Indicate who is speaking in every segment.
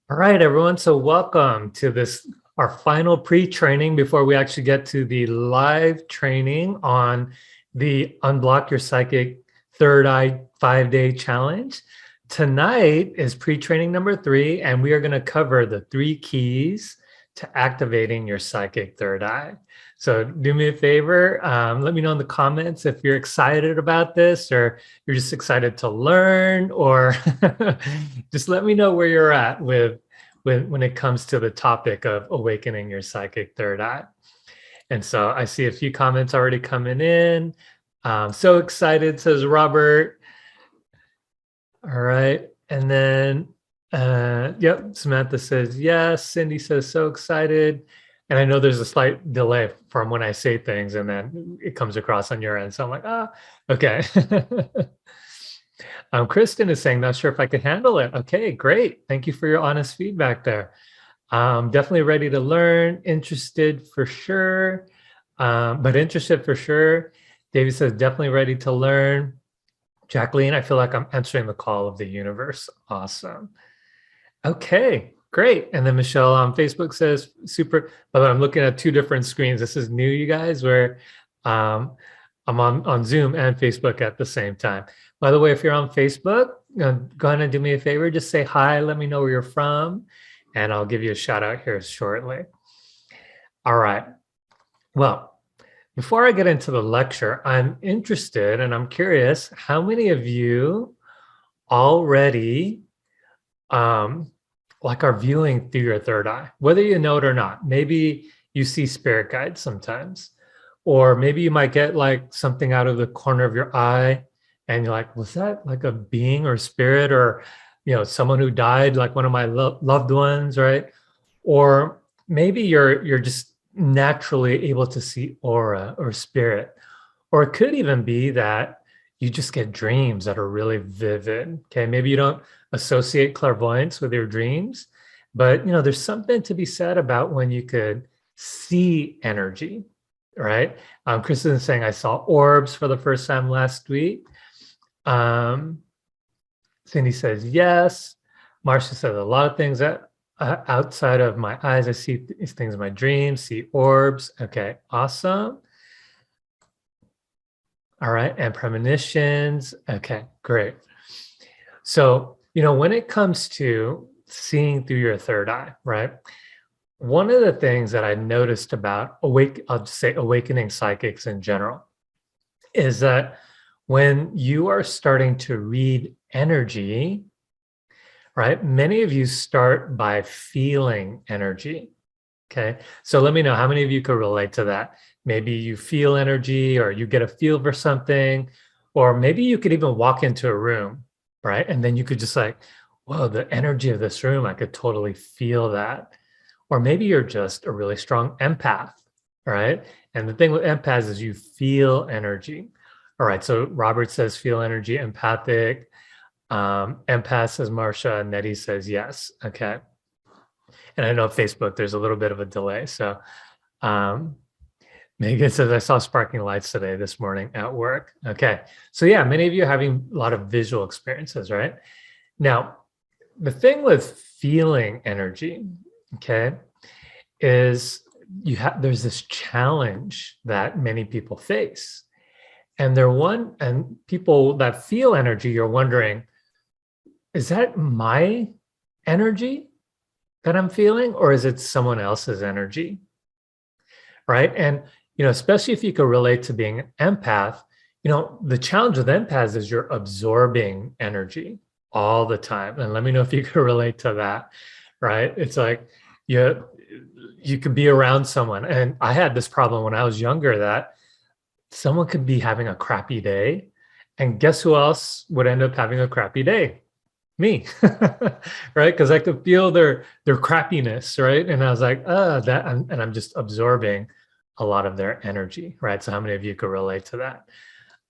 Speaker 1: All right, everyone. So welcome to our final pre-training before we actually get to the live training on the Unblock Your Psychic Third Eye 5-day challenge. Tonight is pre-training number 3, and we are going to cover the 3 keys to activating your psychic third eye. So do me a favor, let me know in the comments if you're excited about this, or you're just excited to learn, or just let me know where you're at with when it comes to the topic of awakening your psychic third eye. And so I see a few comments already coming in. So excited, says Robert. All right. And then, yep, Samantha says yes. Cindy says so excited. And I know there's a slight delay from when I say things and then it comes across on your end. So I'm like, okay. Kristen is saying, not sure if I can handle it. Okay, great. Thank you for your honest feedback there. Definitely ready to learn, interested for sure, but interested for sure. David says, definitely ready to learn. Jacqueline, I feel like I'm answering the call of the universe. Awesome. Okay, great. And then Michelle on Facebook says, super, but I'm looking at 2 different screens. This is new, you guys, where I'm on Zoom and Facebook at the same time. By the way, if you're on Facebook, go ahead and do me a favor. Just say hi. Let me know where you're from, and I'll give you a shout out here shortly. All right. Well, before I get into the lecture, I'm interested and I'm curious, how many of you already are viewing through your third eye, whether you know it or not? Maybe you see spirit guides sometimes, or maybe you might get like something out of the corner of your eye and you're like, was that like a being or spirit, or someone who died, like one of my loved ones, right? Or maybe you're just naturally able to see aura or spirit. Or it could even be that you just get dreams that are really vivid. Okay, maybe you don't associate clairvoyance with your dreams, but there's something to be said about when you could see energy, right? Kristen is saying, I saw orbs for the first time last week. Cindy says yes. Marcia says a lot of things that outside of my eyes. I see these things in my dreams, see orbs. Okay, awesome. All right, and premonitions. Okay, great. So, when it comes to seeing through your third eye, right? One of the things that I noticed about I'll just say awakening psychics in general, is that when you are starting to read energy, right? Many of you start by feeling energy. Okay. So let me know how many of you could relate to that. Maybe you feel energy, or you get a feel for something, or maybe you could even walk into a room, right? And then you could just like, whoa, the energy of this room, I could totally feel that. Or maybe you're just a really strong empath, right? And the thing with empaths is you feel energy. All right. So Robert says feel energy, empathic. Empath says Marcia, and Nettie says yes. Okay. And I know Facebook, there's a little bit of a delay. So Megan says, I saw sparking lights today this morning at work. Okay. So yeah, many of you are having a lot of visual experiences, right? Now, the thing with feeling energy, okay, is there's this challenge that many people face. And people that feel energy, you're wondering, is that my energy that I'm feeling, or is it someone else's energy? Right. And, especially if you could relate to being an empath, the challenge with empaths is you're absorbing energy all the time. And let me know if you could relate to that. Right. It's like you could be around someone. And I had this problem when I was younger, that someone could be having a crappy day. And guess who else would end up having a crappy day? Me. Right? Because I could feel their crappiness, right? And I was like, and I'm just absorbing a lot of their energy, right? So how many of you could relate to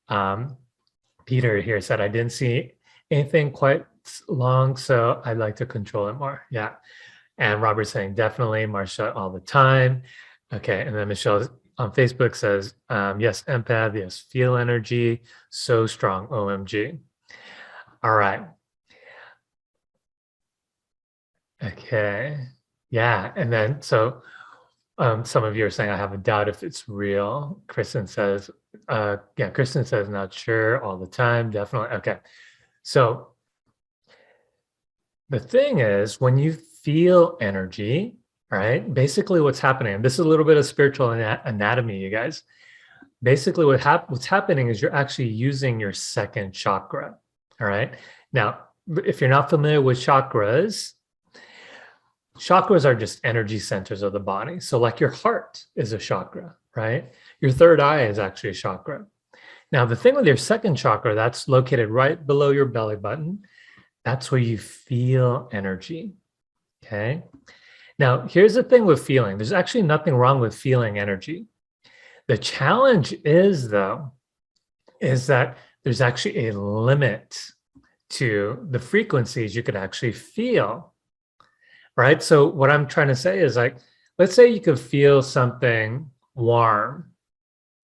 Speaker 1: that? Peter here said, I didn't see anything quite long, so I'd like to control it more. Yeah. And Robert's saying, definitely, Marcia, all the time. Okay. And then Michelle on Facebook says, yes, empath, yes, feel energy, so strong, OMG. All right. Okay. Yeah. And then, so some of you are saying, I have a doubt if it's real. Kristen says, not sure all the time. Definitely. Okay. So the thing is, when you feel energy, right? Basically, what's happening, and this is a little bit of spiritual anatomy, you guys. Basically, what's happening is you're actually using your second chakra. All right. Now, if you're not familiar with chakras, chakras are just energy centers of the body. So, like your heart is a chakra, right? Your third eye is actually a chakra. Now, the thing with your second chakra, that's located right below your belly button. That's where you feel energy. Okay. Now, here's the thing with feeling, there's actually nothing wrong with feeling energy. The challenge is, though, is that there's actually a limit to the frequencies you could actually feel, right? So what I'm trying to say is, like, let's say you could feel something warm,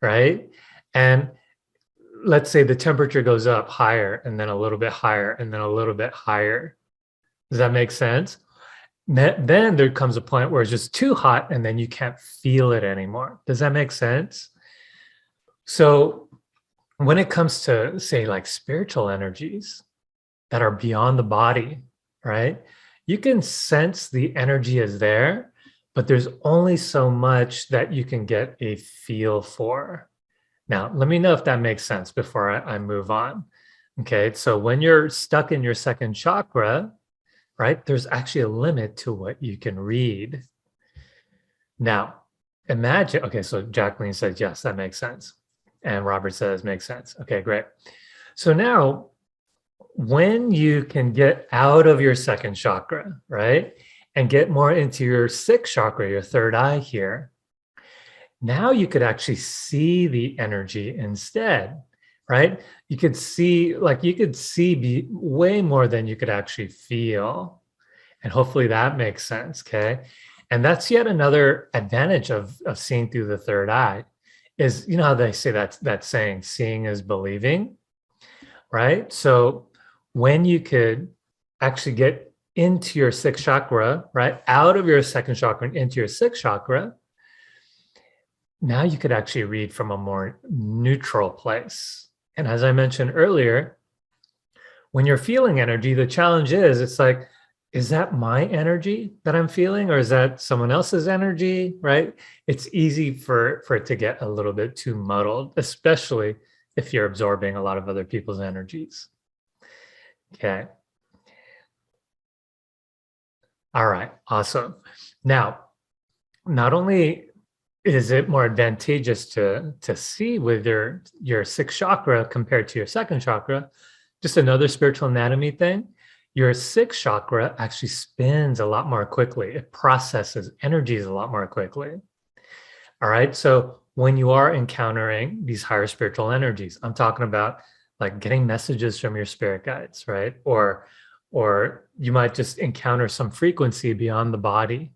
Speaker 1: right? And let's say the temperature goes up higher and then a little bit higher and then a little bit higher. Does that make sense? Then there comes a point where it's just too hot and then you can't feel it anymore. Does that make sense? So when it comes to, say, like spiritual energies that are beyond the body, right? You can sense the energy is there, but there's only so much that you can get a feel for. Now, let me know if that makes sense before I move on. Okay, so when you're stuck in your second chakra, right, there's actually a limit to what you can read. Now, imagine, okay, so Jacqueline says, yes, that makes sense. And Robert says, makes sense. Okay, great. So now, when you can get out of your second chakra, right, and get more into your sixth chakra, your third eye here, now you could actually see the energy instead, right? You could see, way more than you could actually feel. And hopefully that makes sense, okay? And that's yet another advantage of seeing through the third eye is, you know how they say that saying, seeing is believing, right? So when you could actually get into your sixth chakra, right, out of your second chakra and into your sixth chakra, now you could actually read from a more neutral place. And as I mentioned earlier, when you're feeling energy, the challenge is, it's like, is that my energy that I'm feeling, or is that someone else's energy, right? It's easy for it to get a little bit too muddled, especially if you're absorbing a lot of other people's energies. Okay. All right, awesome. Now, not only is it more advantageous to see with your sixth chakra compared to your second chakra, just another spiritual anatomy thing, your sixth chakra actually spins a lot more quickly. It processes energies a lot more quickly. All right. So when you are encountering these higher spiritual energies, I'm talking about like getting messages from your spirit guides, right? Or you might just encounter some frequency beyond the body,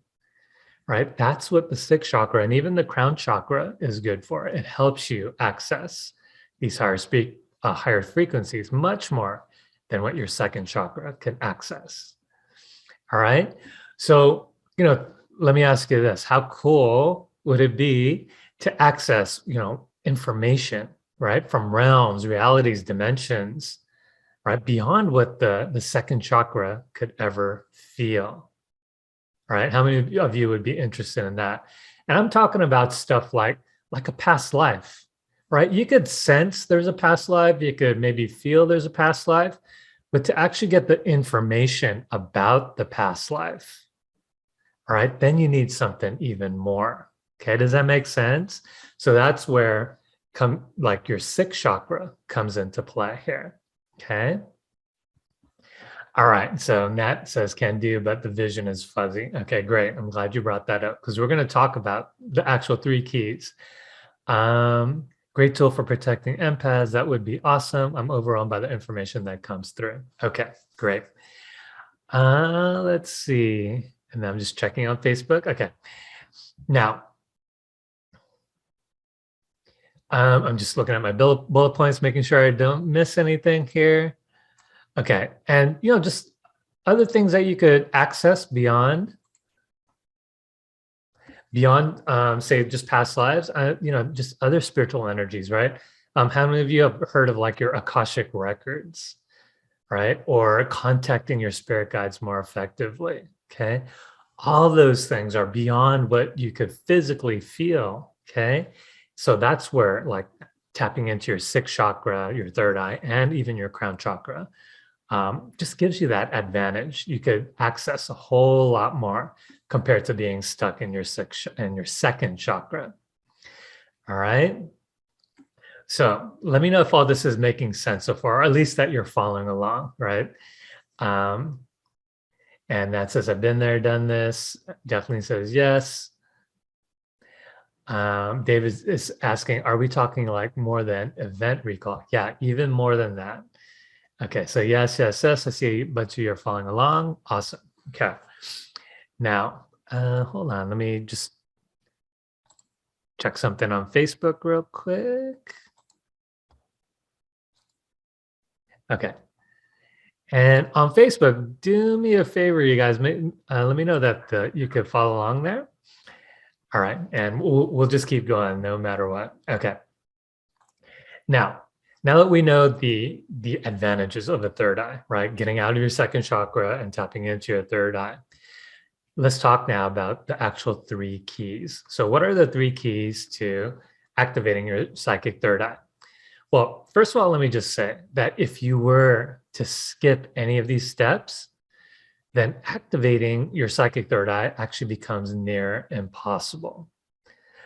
Speaker 1: right? That's what the sixth chakra and even the crown chakra is good for. It helps you access these higher frequencies much more than what your second chakra can access. All right. So, let me ask you this. How cool would it be to access, information, right, from realms, realities, dimensions, right, beyond what the second chakra could ever feel? Right? How many of you would be interested in that? And I'm talking about stuff like a past life, right? You could sense there's a past life, you could maybe feel there's a past life, but to actually get the information about the past life, all right, then you need something even more. Okay, does that make sense? So that's where your sixth chakra comes into play here. Okay. All right. So Nat says can do, but the vision is fuzzy. Okay, great. I'm glad you brought that up because we're going to talk about the actual three keys. Great tool for protecting empaths. That would be awesome. I'm overwhelmed by the information that comes through. Okay, great. Let's see. And I'm just checking on Facebook. Okay. Now, I'm just looking at my bullet points, making sure I don't miss anything here. Okay. And, just other things that you could access beyond say just past lives, just other spiritual energies, right? How many of you have heard of like your Akashic records, right? Or contacting your spirit guides more effectively, okay? All those things are beyond what you could physically feel, okay? So that's where like tapping into your sixth chakra, your third eye, and even your crown chakra just gives you that advantage. You could access a whole lot more compared to being stuck in your second chakra. All right. So let me know if all this is making sense so far, or at least that you're following along, right? And that says, I've been there, done this. Definitely says yes. David is asking, are we talking like more than event recall? Yeah, even more than that. Okay, so yes. I see a bunch of you are following along. Awesome. Okay. Now, hold on. Let me just check something on Facebook real quick. Okay. And on Facebook, do me a favor, you guys. Let me know that you could follow along there. All right, and we'll just keep going no matter what. Okay. Now that we know the advantages of the third eye, right? Getting out of your second chakra and tapping into your third eye. Let's talk now about the actual 3 keys. So what are the 3 keys to activating your psychic third eye? Well, first of all, let me just say that if you were to skip any of these steps, then activating your psychic third eye actually becomes near impossible.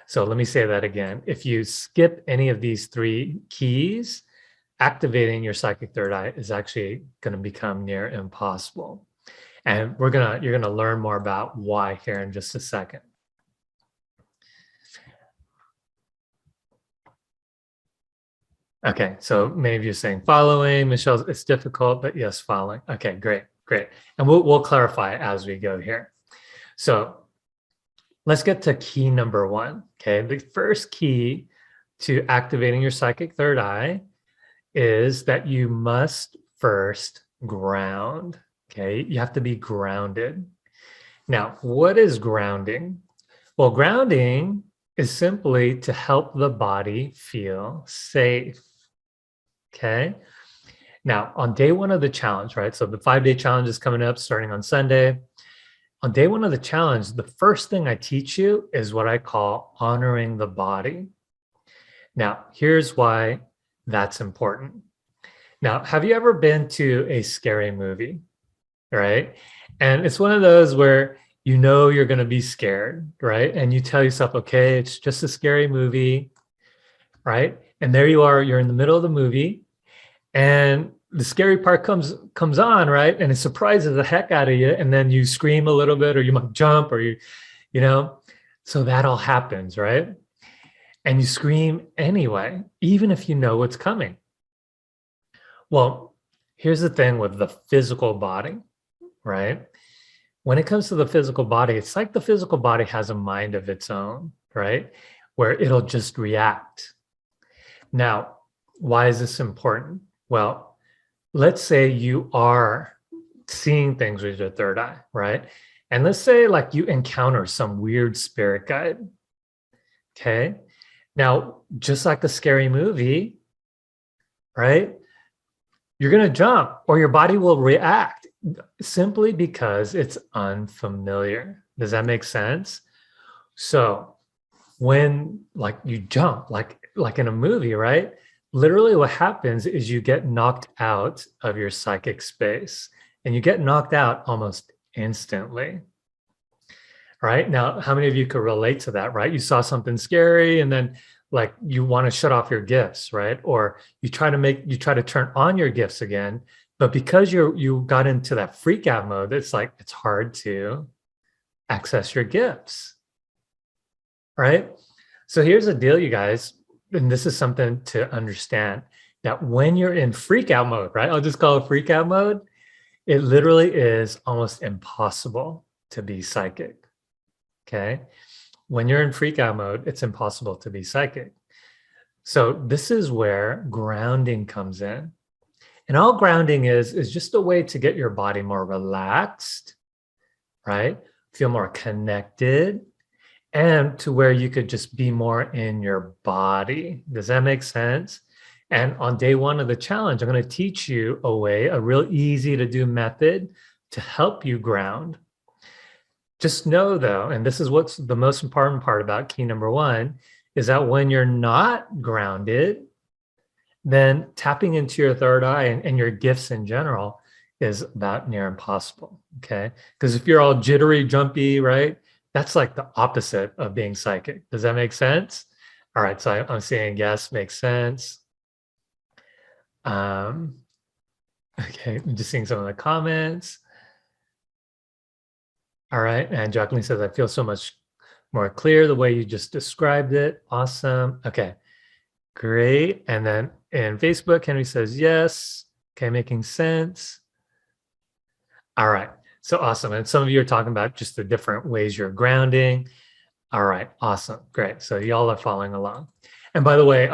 Speaker 1: So let me say that again. If you skip any of these 3 keys, activating your psychic third eye is actually going to become near impossible. And you're gonna learn more about why here in just a second. Okay, so many of you are saying following. Michelle, it's difficult, but yes, following. Okay, great. And we'll clarify as we go here. So let's get to key number 1. Okay, the first key to activating your psychic third eye is that you must first ground. Okay, you have to be grounded. Now, what is grounding? Well, grounding is simply to help the body feel safe. Okay. Now, on day 1 of the challenge, right? So the 5-day challenge is coming up starting on Sunday. On day 1 of the challenge, the first thing I teach you is what I call honoring the body. Now, here's why that's important. Now, have you ever been to a scary movie, right? And it's one of those where you know you're going to be scared, right? And you tell yourself, okay, it's just a scary movie, right? And there you are, you're in the middle of the movie, and the scary part comes on, right? And it surprises the heck out of you, and then you scream a little bit, or you might jump, or you know, so that all happens, right? And you scream anyway, even if you know what's coming. Well, here's the thing with the physical body, right? When it comes to the physical body, it's like the physical body has a mind of its own, right? Where it'll just react. Now, why is this important? Well, let's say you are seeing things with your third eye, right? And let's say like you encounter some weird spirit guide. Okay. Now, just like a scary movie, right? You're going to jump, or your body will react simply because it's unfamiliar. Does that make sense? So when like you jump, like in a movie, right? Literally what happens is you get knocked out of your psychic space, and you get knocked out almost instantly. Right? Now, how many of you could relate to that, right? You saw something scary, and then like you want to shut off your gifts, right? Or you try to turn on your gifts again, but because you got into that freak out mode, it's like it's hard to access your gifts. Right? So here's the deal, you guys, and this is something to understand, that when you're in freak out mode, right? I'll just call it freak out mode. It literally is almost impossible to be psychic. Okay. When you're in freak out mode, it's impossible to be psychic. So this is where grounding comes in. And all grounding is just a way to get your body more relaxed, right? Feel more connected, and to where you could just be more in your body. Does that make sense? And on day one of the challenge, I'm going to teach you a real easy to do method to help you ground. Just know though, and this is what's the most important part about key number one, is that when you're not grounded, then tapping into your third eye and your gifts in general is about near impossible. Okay. Because if you're all jittery, jumpy, right? That's like the opposite of being psychic. Does that make sense? All right. So I'm saying yes, makes sense. Okay. I'm just seeing some of the comments. All right. And Jacqueline says, I feel so much more clear the way you just described it. Awesome. Okay. Great. And then in Facebook, Henry says, yes. Okay. Making sense. All right. So awesome. And some of you are talking about just the different ways you're grounding. All right. Awesome. Great. So y'all are following along. And by the way,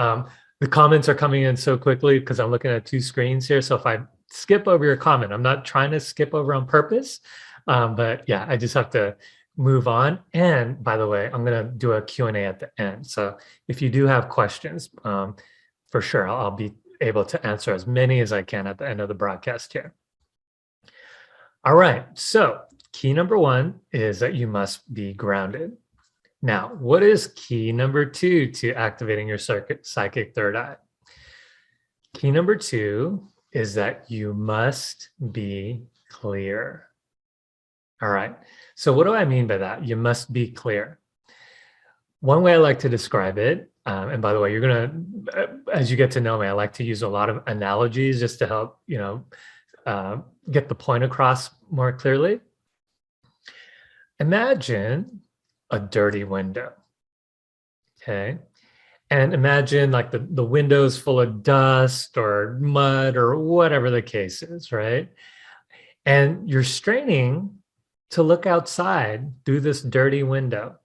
Speaker 1: the comments are coming in so quickly because I'm looking at two screens here. So if I skip over your comment, I'm not trying to skip over on purpose. But yeah, I just have to move on. And by the way, I'm going to do a Q&A at the end. So if you do have questions, for sure, I'll be able to answer as many as I can at the end of the broadcast here. All right, so key number one is that you must be grounded. Now, what is key number two to activating your psychic third eye? Key number two is that you must be clear. All right, so what do I mean by that? You must be clear. One way I like to describe it, and by the way, you're gonna, as you get to know me, I like to use a lot of analogies just to help, get the point across more clearly. Imagine a dirty window, okay? And imagine like the window's full of dust or mud or whatever the case is, right? And you're straining to look outside through this dirty window,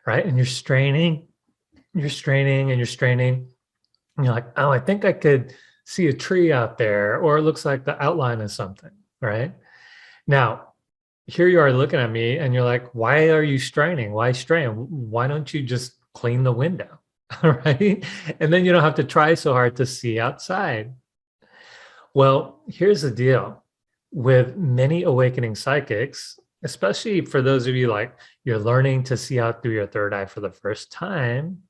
Speaker 1: right? And you're straining, and you're straining. And you're like, oh, I think I could see a tree out there, or it looks like the outline of something, right? Now, here you are looking at me and you're like, why are you straining? Why strain? Why don't you just clean the window, right? And then you don't have to try so hard to see outside. Well, here's the deal. With many awakening psychics, especially for those of you like you're learning to see out through your third eye for the first time,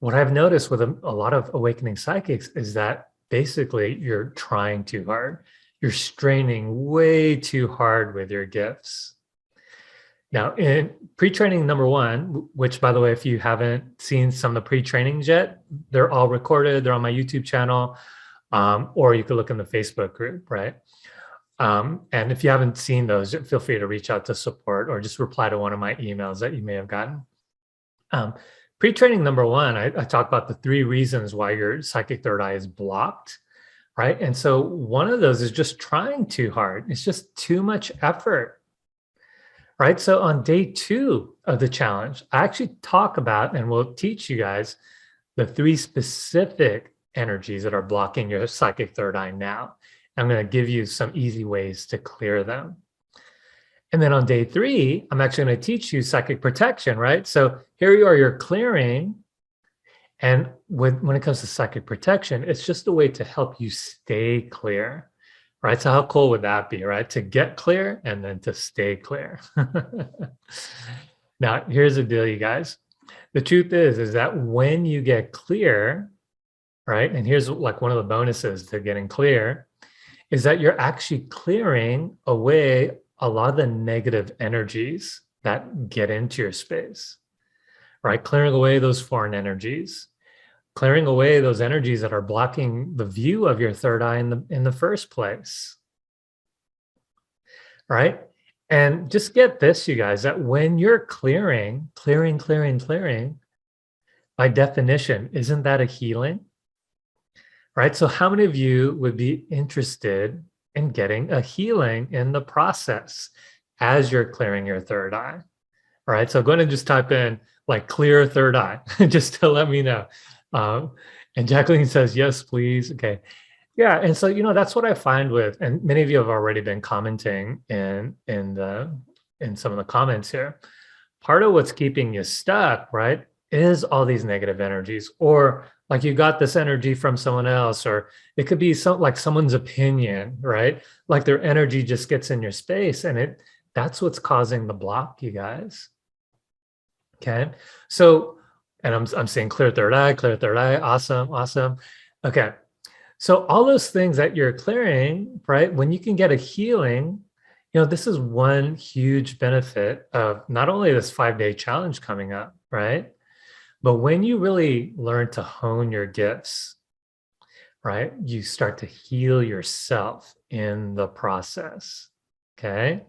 Speaker 1: what I've noticed with a lot of awakening psychics is that basically you're trying too hard. You're straining way too hard with your gifts. Now, in pre-training number one, which by the way, if you haven't seen some of the pre-trainings yet, they're all recorded. They're on my YouTube channel, or you could look in the Facebook group, right? And if you haven't seen those, feel free to reach out to support or just reply to one of my emails that you may have gotten. Pre-training number one, I talk about the 3 reasons why your psychic third eye is blocked, right? And so one of those is just trying too hard. It's just too much effort, right? So on day 2 of the challenge, I actually talk about and will teach you guys the 3 specific energies that are blocking your psychic third eye now. I'm going to give you some easy ways to clear them. And then on day 3, I'm actually going to teach you psychic protection, right? So here you are, you're clearing. And when it comes to psychic protection, it's just a way to help you stay clear, right? So how cool would that be, right? To get clear and then to stay clear. Now, here's the deal, you guys. The truth is that when you get clear, right? And here's like one of the bonuses to getting clear is that you're actually clearing away a lot of the negative energies that get into your space, right? Clearing away those foreign energies, clearing away those energies that are blocking the view of your third eye in the first place, right? And just get this, you guys, that when you're clearing, by definition, isn't that a healing? Right? So how many of you would be interested in getting a healing in the process as you're clearing your third eye? All right, so go ahead and just type in like clear third eye, just to let me know. And Jacqueline says, yes, please. Okay. Yeah, and so that's what I find with, and many of you have already been commenting in some of the comments here. Part of what's keeping you stuck, right, is all these negative energies, or like you got this energy from someone else, or it could be like someone's opinion, right? Like their energy just gets in your space, and that's what's causing the block, you guys. Okay, so, and I'm seeing clear third eye, awesome, awesome. Okay, so all those things that you're clearing, right? When you can get a healing, this is one huge benefit of not only this 5-day challenge coming up, right? But when you really learn to hone your gifts, right? You start to heal yourself in the process. Okay.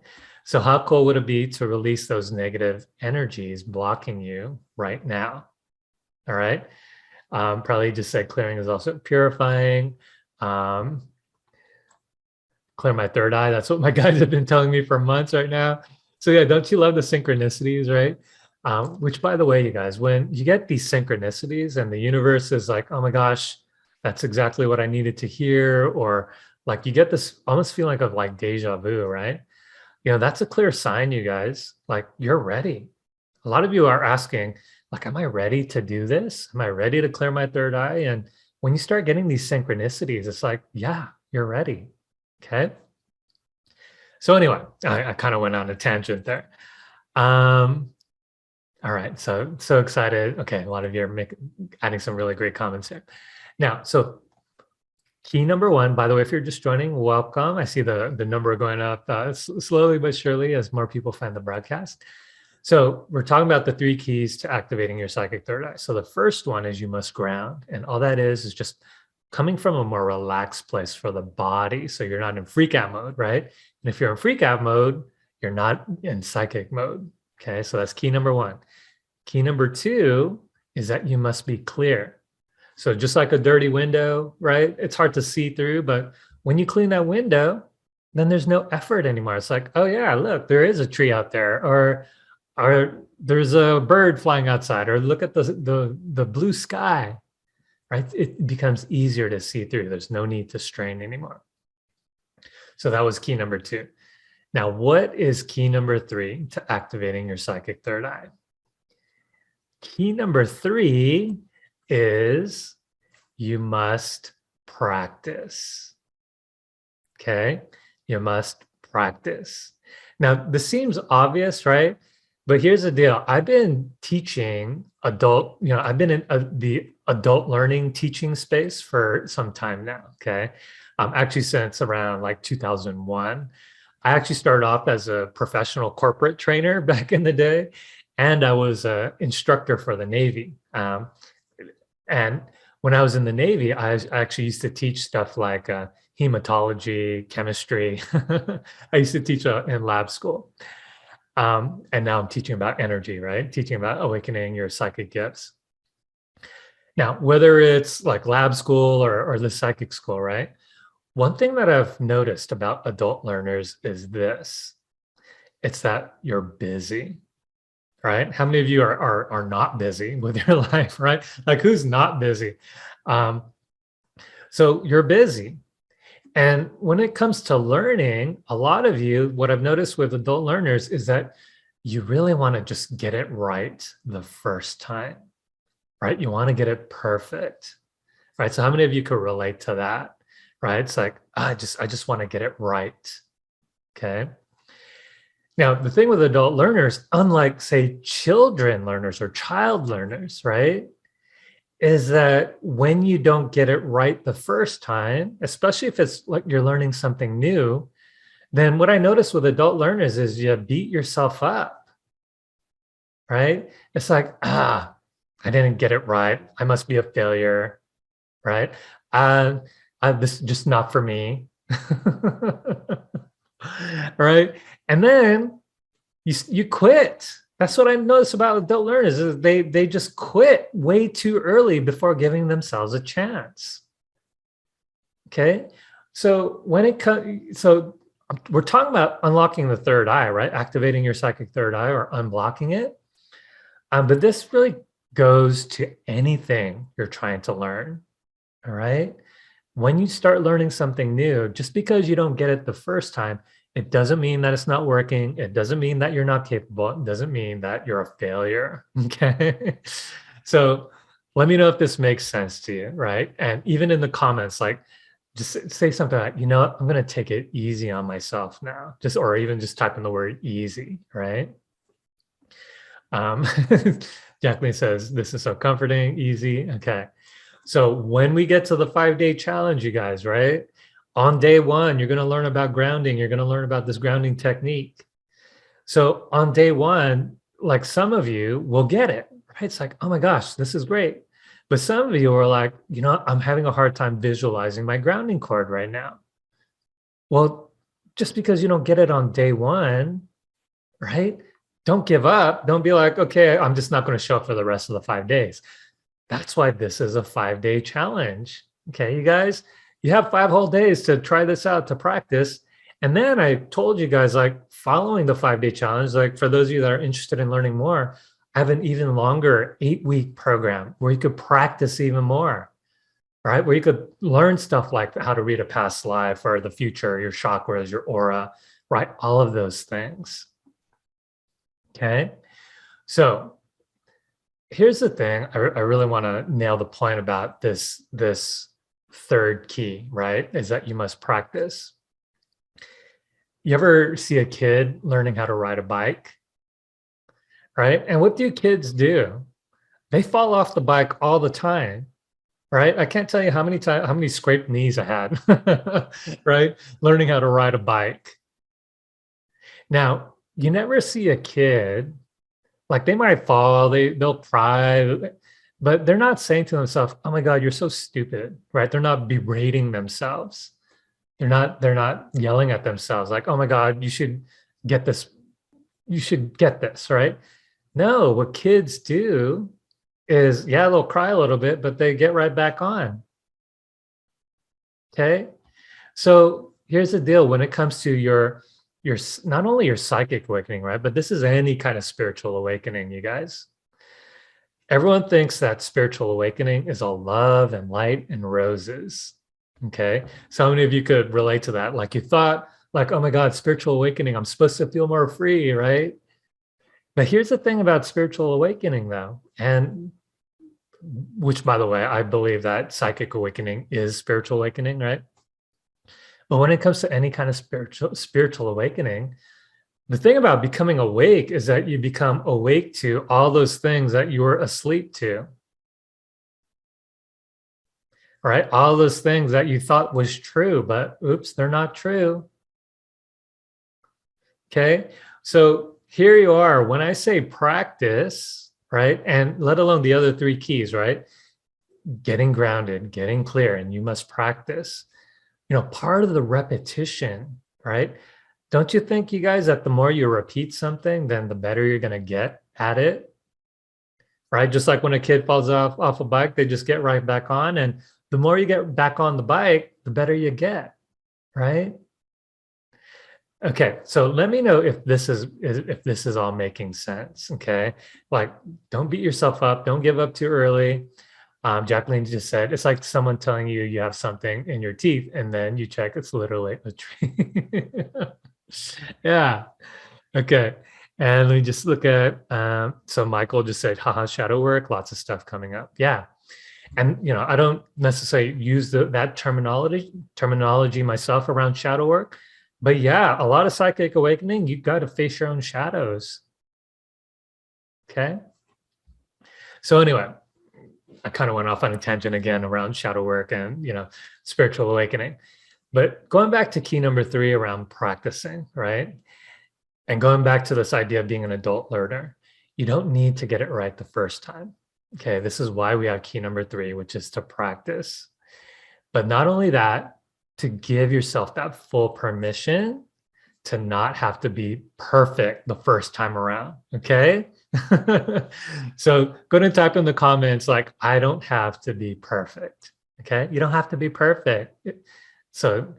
Speaker 1: So how cool would it be to release those negative energies blocking you right now? All right. Probably just said clearing is also purifying. Clear my third eye. That's what my guides have been telling me for months right now. So yeah, don't you love the synchronicities, right? Which, by the way, you guys, when you get these synchronicities and the universe is like, oh my gosh, that's exactly what I needed to hear, or like you get this almost feeling of like deja vu, right? That's a clear sign, you guys, like you're ready. A lot of you are asking, like, am I ready to do this? Am I ready to clear my third eye? And when you start getting these synchronicities, it's like, yeah, you're ready. Okay. So anyway, I kind of went on a tangent there. All right. So excited. Okay. A lot of you are adding some really great comments here. Now, so key number one, by the way, if you're just joining, welcome. I see the number going up slowly but surely as more people find the broadcast. So we're talking about the 3 keys to activating your psychic third eye. So the first one is you must ground. And all that is just coming from a more relaxed place for the body. So you're not in freak out mode, right? And if you're in freak out mode, you're not in psychic mode. Okay. So that's key number one. Key number 2 is that you must be clear. So just like a dirty window, right? It's hard to see through, but when you clean that window, then there's no effort anymore. It's like, oh yeah, look, there is a tree out there, or there's a bird flying outside, or look at the blue sky, right? It becomes easier to see through. There's no need to strain anymore. So that was key number 2. Now, what is key number 3 to activating your psychic third eye? Key number 3 is you must practice. Okay? You must practice. Now, this seems obvious, right? But here's the deal. I've been teaching I've been in the adult learning teaching space for some time now, okay? Actually since around like 2001. I actually started off as a professional corporate trainer back in the day, and I was an instructor for the Navy. And when I was in the Navy, I actually used to teach stuff like hematology, chemistry. I used to teach in lab school. And now I'm teaching about energy, right? Teaching about awakening your psychic gifts. Now, whether it's like lab school or the psychic school, right? One thing that I've noticed about adult learners is this. It's that you're busy, right? How many of you are not busy with your life, right? Like who's not busy? So you're busy. And when it comes to learning, a lot of you, what I've noticed with adult learners is that you really want to just get it right the first time, right? You want to get it perfect, right? So how many of you could relate to that, right? It's like, I just want to get it right, okay? Now, the thing with adult learners, unlike say children learners or child learners, right? Is that when you don't get it right the first time, especially if it's like you're learning something new, then what I notice with adult learners is you beat yourself up, right? It's like, I didn't get it right. I must be a failure, right? This is just not for me, right? And then you quit. That's what I notice about adult learners is they just quit way too early before giving themselves a chance. Okay, so we're talking about unlocking the third eye, right? Activating your psychic third eye or unblocking it. But this really goes to anything you're trying to learn. All right. when you start learning something new, just because you don't get it the first time, it doesn't mean that it's not working. It doesn't mean that you're not capable. It doesn't mean that you're a failure. Okay. So let me know if this makes sense to you, right? And even in the comments, like just say something like, you know what, I'm going to take it easy on myself now. Just, or even just type in the word easy, right? Jacqueline says, this is so comforting, easy. Okay. So when we get to the 5-day challenge, you guys, right? On day one, you're going to learn about grounding. You're going to learn about this grounding technique. So on day one, like some of you will get it, right? It's like, oh my gosh, this is great. But some of you are like, you know, I'm having a hard time visualizing my grounding cord right now. Well, just because you don't get it on day one, right? Don't give up. Don't be like, okay, I'm just not going to show up for the rest of the 5 days. That's why this is a 5-day challenge. Okay, you guys, you have 5 whole days to try this out, to practice. And then I told you guys, like, following the 5-day challenge, like for those of you that are interested in learning more, I have an even longer 8-week program where you could practice even more, right? Where you could learn stuff like how to read a past life or the future, your chakras, your aura, right? All of those things. Okay. So here's the thing. I really want to nail the point about this third key, right? Is that you must practice. You ever see a kid learning how to ride a bike, right? And what do kids do? They fall off the bike all the time, right? I can't tell you how many scraped knees I had, right? Learning how to ride a bike. Now, you never see a kid, like they might fall, they'll cry, but they're not saying to themselves, "Oh my God, you're so stupid," right? They're not berating themselves. They're not yelling at themselves like, "Oh my God, you should get this. You should get this," right? No, what kids do is, yeah, they'll cry a little bit, but they get right back on. Okay. So here's the deal when it comes to your not only your psychic awakening, right? But this is any kind of spiritual awakening, you guys. Everyone thinks that spiritual awakening is all love and light and roses. Okay. So many of you could relate to that. Like you thought, like, oh my God, spiritual awakening, I'm supposed to feel more free, right? But here's the thing about spiritual awakening, though, and which, by the way, I believe that psychic awakening is spiritual awakening, right? But when it comes to any kind of spiritual awakening, the thing about becoming awake is that you become awake to all those things that you were asleep to. Right? All those things that you thought was true, but oops, they're not true. Okay. So here you are. When I say practice, right? And let alone the other 3 keys, right? Getting grounded, getting clear, and you must practice. You know, part of the repetition, right? Don't you think, you guys, that the more you repeat something, then the better you're going to get at it? Right? Just like when a kid falls off a bike, they just get right back on. And the more you get back on the bike, the better you get, right? Okay, so let me know if this is all making sense. Okay, like don't beat yourself up, don't give up too early. Jacqueline just said it's like someone telling you you have something in your teeth, and then you check it's literally a tree. Yeah. Okay. And let me just look at. So Michael just said, "Haha, shadow work, lots of stuff coming up." Yeah, and you know I don't necessarily use that terminology myself around shadow work. But yeah, a lot of psychic awakening, you've got to face your own shadows. Okay. So anyway, I kind of went off on a tangent again around shadow work and, you know, spiritual awakening. But going back to key number 3 around practicing, right? And going back to this idea of being an adult learner, you don't need to get it right the first time. Okay. This is why we have key number 3, which is to practice. But not only that, to give yourself that full permission to not have to be perfect the first time around. Okay. So go ahead and type in the comments, like, I don't have to be perfect. Okay. You don't have to be perfect. So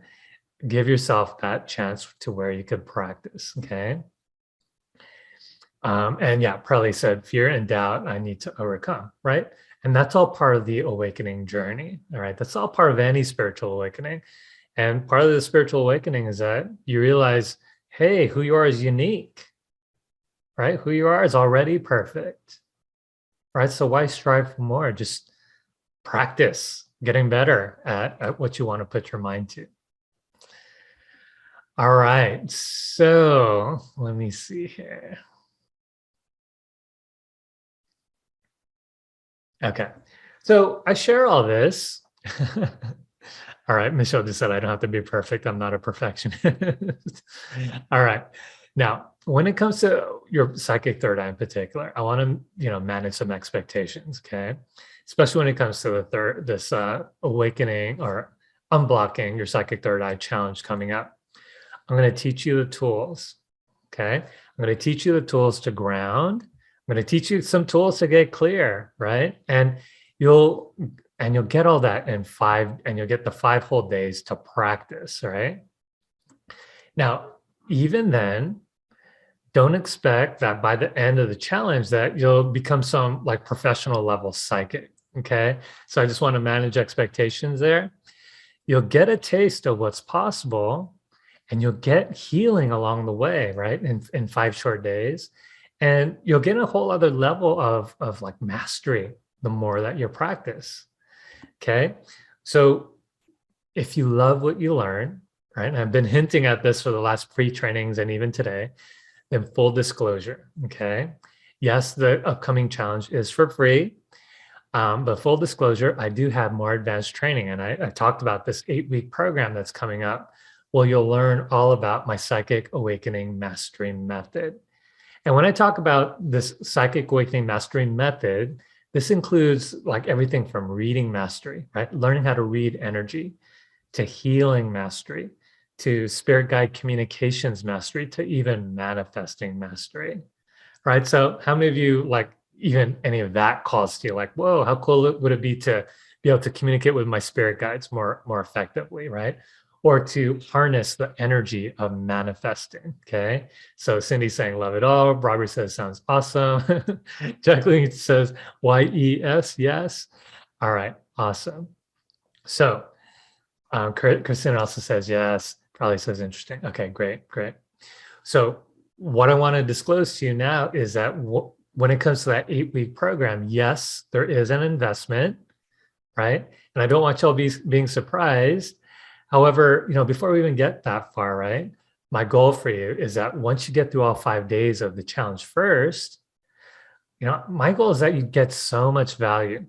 Speaker 1: give yourself that chance to where you could practice. Okay. And yeah, probably said fear and doubt I need to overcome. Right. And that's all part of the awakening journey. All right. That's all part of any spiritual awakening. And part of the spiritual awakening is that you realize, hey, who you are is unique, right? Who you are is already perfect, right? So why strive for more? Just practice getting better at what you want to put your mind to. All right. So let me see here. Okay. So I share all this. All right. Michelle just said I don't have to be perfect. I'm not a perfectionist. All right. Now, when it comes to your psychic third eye in particular, I want to, manage some expectations. Okay. Especially when it comes to this awakening or unblocking your psychic third eye challenge coming up. I'm going to teach you the tools. Okay. I'm going to teach you the tools to ground. I'm going to teach you some tools to get clear, right? And you'll get all that in you'll get the 5 whole days to practice, right? Now, even then, don't expect that by the end of the challenge that you'll become some like professional level psychic, okay? So I just want to manage expectations there. You'll get a taste of what's possible and you'll get healing along the way, right? In 5 short days. And you'll get a whole other level of like mastery the more that you practice. Okay. So if you love what you learn, right? And I've been hinting at this for the last pre-trainings and even today, then full disclosure. Okay. Yes, the upcoming challenge is for free. But full disclosure, I do have more advanced training. And I talked about this 8-week program that's coming up. Well, you'll learn all about my Psychic Awakening Mastery Method. And when I talk about this Psychic Awakening Mastery Method, this includes like everything from reading mastery, right? Learning how to read energy, to healing mastery, to spirit guide communications mastery, to even manifesting mastery, right? So how many of you like even any of that calls to you like, whoa, how cool would it be to be able to communicate with my spirit guides more effectively, right? Or to harness the energy of manifesting. Okay. So Cindy's saying, love it all. Robert says, sounds awesome. Jacqueline says, YES, yes. All right. Awesome. So Christina also says, yes. Probably says interesting. Okay, great. So what I want to disclose to you now is that when it comes to that 8-week program, yes, there is an investment, right? And I don't want y'all being surprised. However, before we even get that far, right? My goal for you is that once you get through all 5 days of the challenge first, my goal is that you get so much value,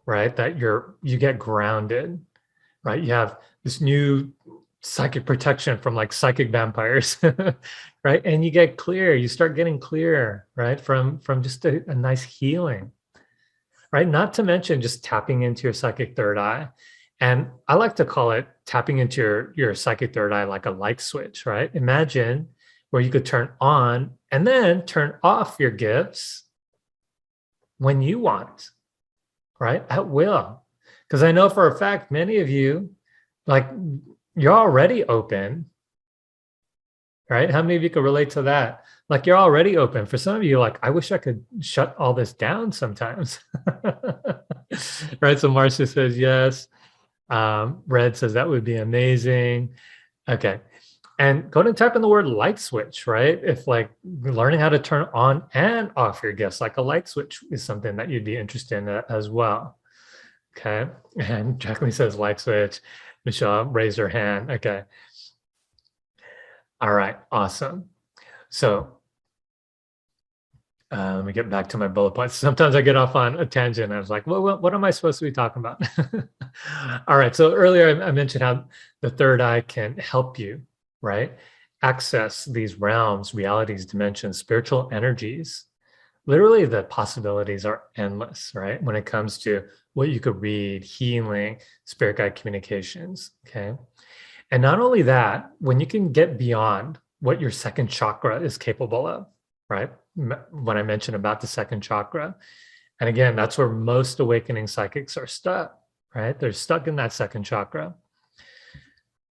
Speaker 1: right? That you get grounded, right? You have this new psychic protection from like psychic vampires, right? And you get clear, you start getting clear, right? From just a nice healing, right? Not to mention just tapping into your psychic third eye. And I like to call it tapping into your psychic third eye like a light switch, right? Imagine where you could turn on and then turn off your gifts when you want, right? At will. Because I know for a fact, many of you, like, you're already open, right? How many of you could relate to that? Like, you're already open. For some of you, like, I wish I could shut all this down sometimes. Right? So Marcia says, yes. Red says that would be amazing. Okay. And go and type in the word light switch, right? If like learning how to turn on and off your gifts like a light switch is something that you'd be interested in as well. Okay. And Jacqueline says light switch. Michelle raised her hand. Okay. All right. Awesome. So let me get back to my bullet points. Sometimes I get off on a tangent. I was like, well, what am I supposed to be talking about? All right. So earlier I mentioned how the third eye can help you, right? Access these realms, realities, dimensions, spiritual energies. Literally, the possibilities are endless, right? When it comes to what you could read, healing, spirit guide communications. Okay. And not only that, when you can get beyond what your second chakra is capable of, right? When I mentioned about the second chakra. And again, that's where most awakening psychics are stuck, right? They're stuck in that second chakra.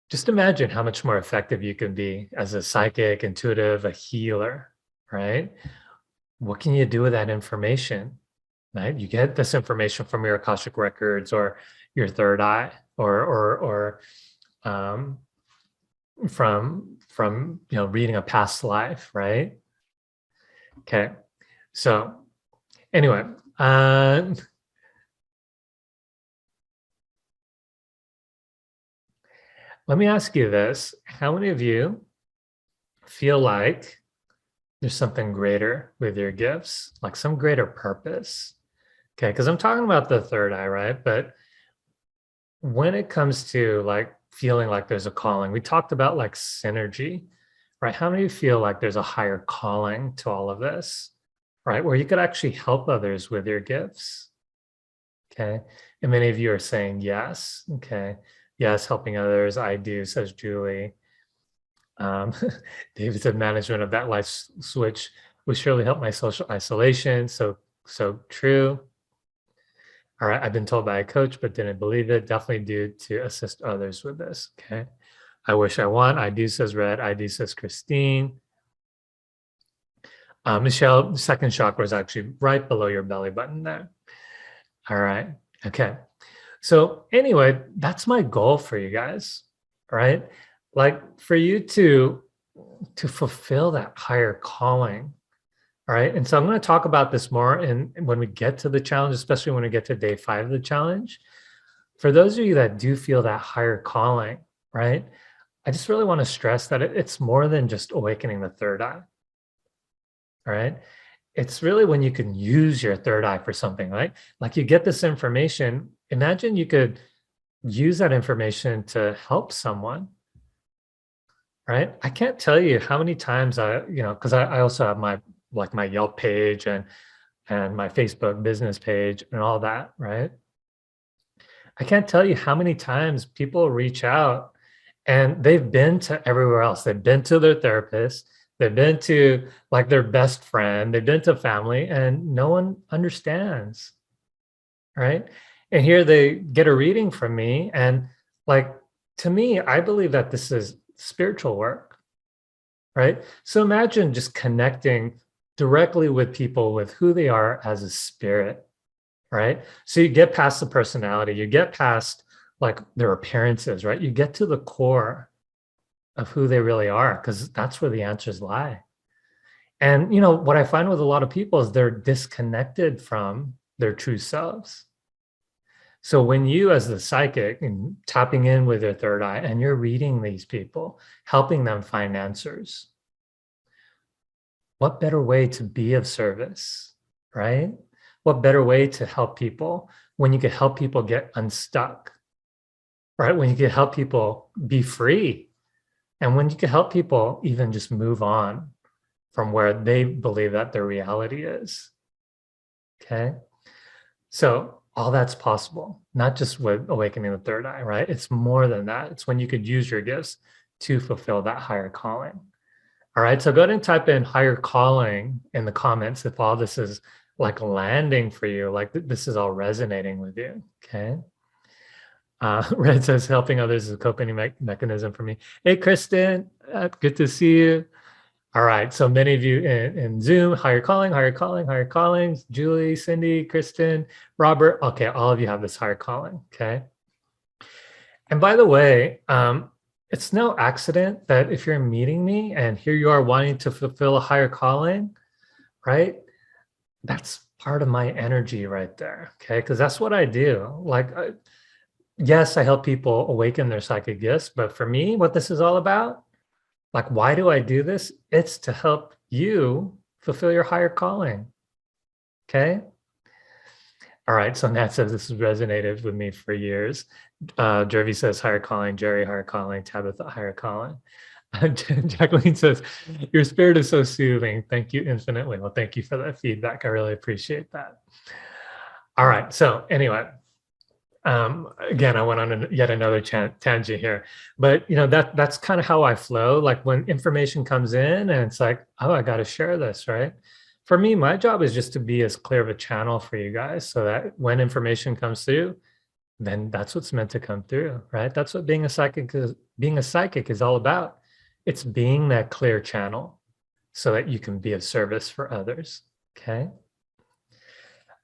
Speaker 1: Just imagine how much more effective you can be as a psychic, intuitive, a healer, right? What can you do with that information? right? You get this information from your Akashic records or your third eye, or um, from reading a past life, right? Okay, so anyway, let me ask you this: how many of you feel like there's something greater with your gifts, like some greater purpose? Okay, because I'm talking about the third eye, right? But when it comes to like feeling like there's a calling, we talked about like synergy, right? How many of you feel like there's a higher calling to all of this, right? Where you could actually help others with your gifts. Okay. And many of you are saying yes. Okay. Yes, helping others. I do, says Julie. Um, David said management of that life switch would surely help my social isolation. So true. All right, I've been told by a coach, but didn't believe it. Definitely do to assist others with this. Okay. I wish I won. I do, says Red. I do, says Christine. Michelle, second chakra is actually right below your belly button there. All right. Okay. So anyway, that's my goal for you guys, right? Like for you to fulfill that higher calling. All right. And so I'm going to talk about this more in when we get to the challenge, especially when we get to day 5 of the challenge. For those of you that do feel that higher calling, right? I just really want to stress that it's more than just awakening the third eye. All right. It's really when you can use your third eye for something, right? Like you get this information. Imagine you could use that information to help someone, right? I can't tell you how many times because I also have my Yelp page and my Facebook business page and all that, right? I can't tell you how many times people reach out and they've been to everywhere else. They've been to their therapist, they've been to like their best friend, they've been to family, and no one understands, right? And here they get a reading from me. And like to me, I believe that this is spiritual work, right? So imagine just connecting directly with people with who they are as a spirit, right? So you get past the personality, you get past like their appearances, right? You get to the core of who they really are, because that's where the answers lie. And what I find with a lot of people is they're disconnected from their true selves. So when you, as the psychic, and tapping in with your third eye, and you're reading these people, helping them find answers, what better way to be of service, right? What better way to help people when you can help people get unstuck, right? When you can help people be free, and when you can help people even just move on from where they believe that their reality is. Okay. So all that's possible, not just with awakening the third eye, right? It's more than that. It's when you could use your gifts to fulfill that higher calling. All right. So go ahead and type in higher calling in the comments if all this is like landing for you, like this is all resonating with you. Okay. Red says helping others is a coping mechanism for me. Hey, Kristen, good to see you. All right. So many of you in Zoom, higher calling, higher calling, higher callings. Julie, Cindy, Kristen, Robert. Okay. All of you have this higher calling. Okay. And by the way, it's no accident that if you're meeting me and here you are wanting to fulfill a higher calling, right? That's part of my energy right there. Okay. Because that's what I do. Like, yes, I help people awaken their psychic gifts. But for me, what this is all about, like, why do I do this? It's to help you fulfill your higher calling. Okay. All right. So Nat says this has resonated with me for years. Jervy says higher calling. Jerry, higher calling. Tabitha, higher calling. Jacqueline says, your spirit is so soothing. Thank you infinitely. Well, thank you for that feedback. I really appreciate that. All right. So anyway, again, I went on yet another tangent here, but that's kind of how I flow. Like when information comes in and it's like, oh, I got to share this, right? For me, my job is just to be as clear of a channel for you guys so that when information comes through, then that's what's meant to come through, right? That's what being a psychic is all about. It's being that clear channel so that you can be of service for others. Okay.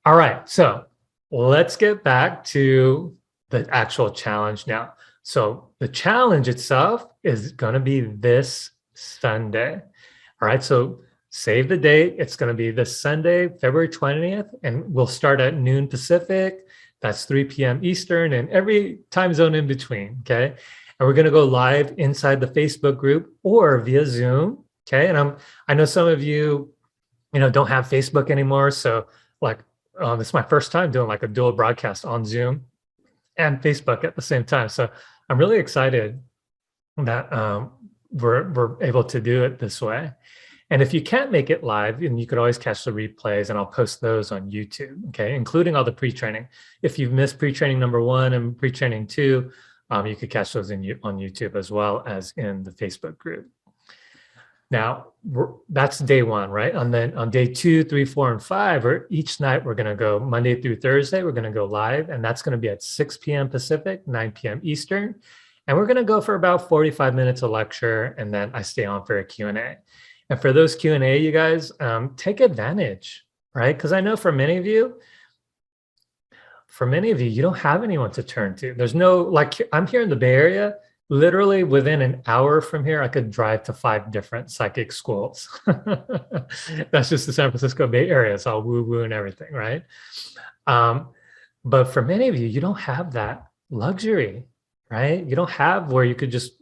Speaker 1: All right, so let's get back to the actual challenge now. So the challenge itself is going to be this Sunday. All right, so save the date. It's going to be this Sunday, February 20th, and we'll start at noon Pacific. That's 3 p.m. Eastern and every time zone in between. Okay. And we're going to go live inside the Facebook group or via Zoom. Okay. And I know some of you, don't have Facebook anymore. So like, it's my first time doing like a dual broadcast on Zoom and Facebook at the same time. So I'm really excited that we're able to do it this way. And if you can't make it live, and you could always catch the replays, and I'll post those on YouTube, okay, including all the pre-training. If you've missed pre-training number 1 and pre-training 2, you could catch those on YouTube as well as in the Facebook group. Now, that's day 1, right? And then on day 2, 3, 4, and 5, or each night we're going to go Monday through Thursday, we're going to go live, and that's going to be at 6 p.m. Pacific, 9 p.m. Eastern. And we're going to go for about 45 minutes of lecture, and then I stay on for a Q&A. And for those Q&A, you guys, take advantage, right? Because I know for many of you, you don't have anyone to turn to. There's no, like, I'm here in the Bay Area. Literally within an hour from here, I could drive to 5 different psychic schools. That's just the San Francisco Bay Area. It's all woo-woo and everything, right? But for many of you, you don't have that luxury, right? You don't have where you could just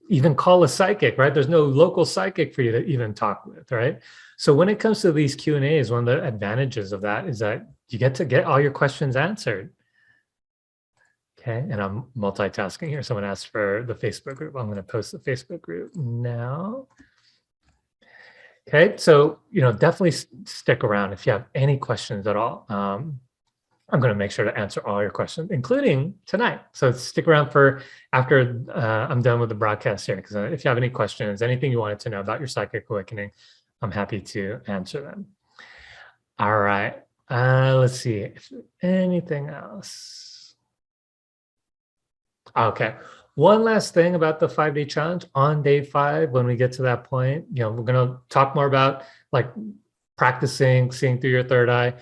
Speaker 1: even call a psychic, right? There's no local psychic for you to even talk with, right? So when it comes to these Q&As, one of the advantages of that is that you get to get all your questions answered. Okay, and I'm multitasking here. Someone asked for the Facebook group. I'm going to post the Facebook group now. Okay, so, definitely stick around if you have any questions at all. I'm going to make sure to answer all your questions, including tonight. So stick around for after I'm done with the broadcast here, because if you have any questions, anything you wanted to know about your psychic awakening, I'm happy to answer them. All right, let's see if anything else. Okay, one last thing about the 5-day challenge. On day 5, when we get to that point, we're going to talk more about like practicing seeing through your third eye.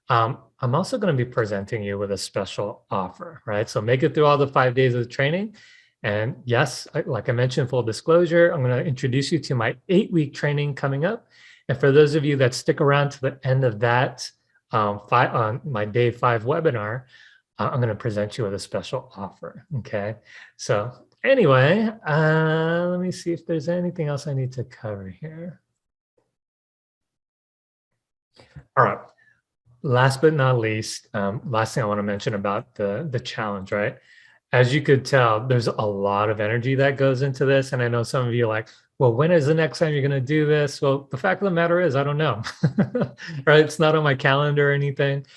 Speaker 1: I'm also going to be presenting you with a special offer, right? So make it through all the 5 days of the training. And yes, like I mentioned, full disclosure, I'm going to introduce you to my 8-week training coming up. And for those of you that stick around to the end of that, on my day 5 webinar, I'm going to present you with a special offer. Okay. So anyway, let me see if there's anything else I need to cover here. All right. Last but not least, last thing I want to mention about the challenge, right? As you could tell, there's a lot of energy that goes into this. And I know some of you are like, well, when is the next time you're going to do this? Well, the fact of the matter is, I don't know, right? It's not on my calendar or anything.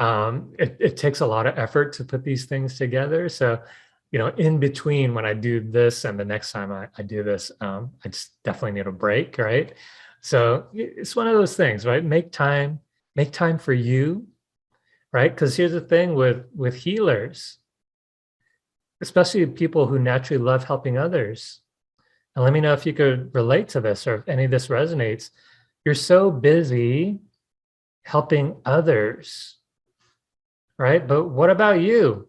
Speaker 1: It takes a lot of effort to put these things together. So, in between when I do this and the next time I do this, I just definitely need a break, right? So it's one of those things, right? Make time for you, right? Because here's the thing with healers, especially people who naturally love helping others. And let me know if you could relate to this or if any of this resonates. You're so busy helping others, right? But what about you?